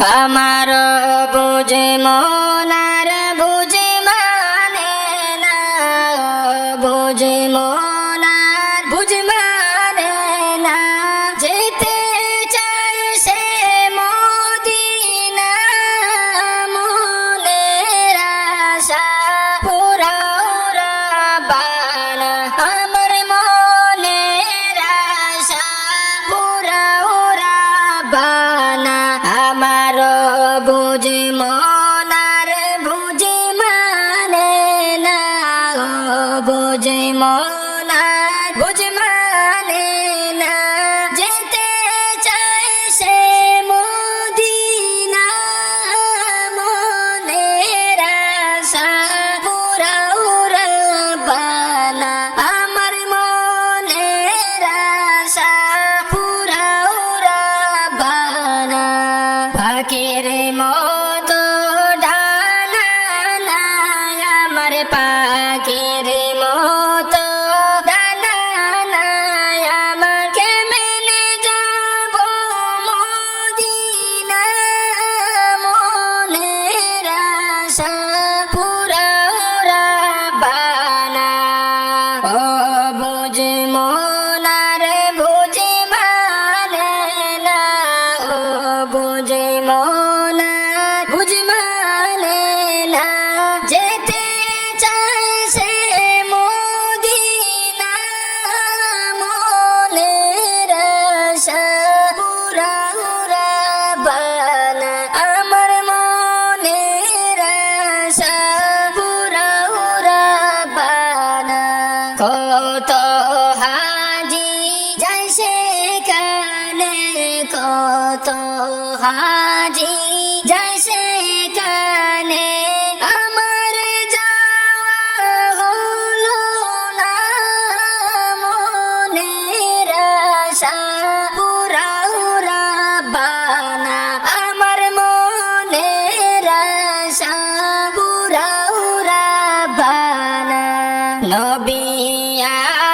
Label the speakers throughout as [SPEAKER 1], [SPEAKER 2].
[SPEAKER 1] আমার বুঝে মনার বুঝে মানে না, বুঝে মনার বুঝে মানে না, যেতে চাই সে মদিনা, মনের আশা পুরাও রাব্বানা। আমার মনের আশা পুরাও রাব্বানা। আমার বুঝে মনার বুঝে মানে না, বুঝে মনার বুঝে মানে না, যেতে চাই সে মদিনা, মনের আশা পুরাও রাব্বানা। আমার মনের আশা পুরাও রাব্বানা। পাখির মতো ডানা নাই আমার, পাখির মতো ডানা নাই আমার, কেমনে যাব মদিনা, মনের আশা পুরাও রাব্বানা। ও বুঝে মনার বুঝে মানে না, ও বুঝে মনার বুঝে মানে না, যেতে চাই সে মদিনা, মনের আশা পুরাও রাব্বানা। আমার মনের আশা পুরাও রাব্বানা। কত হাজি যায় সেখানে, কত হাজি যায় সেখানে, আমার যাওয়া হলো না, মনের আশা পুরাও রাব্বানা। আমার মনের আশা পুরাও রাব্বানা। নবী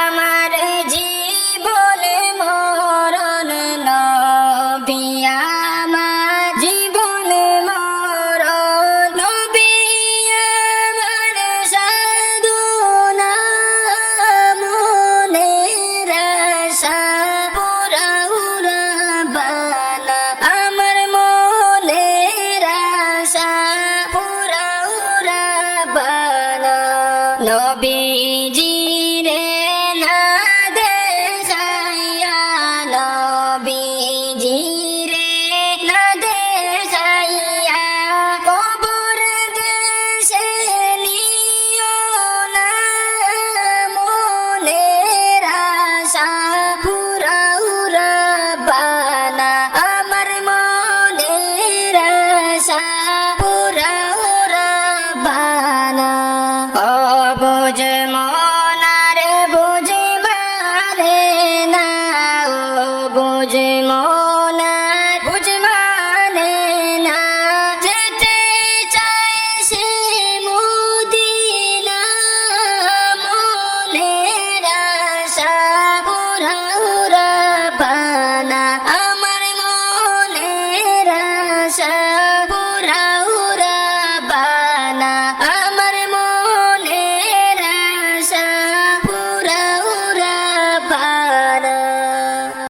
[SPEAKER 1] আমার জীবন মরণ, নবী আমার জীবন মরণ, নবী আমার সাধনা, মনের আশা পুরাও রাব্বানা। আমার মনের আশা পুরাও রাব্বানা। নবীজি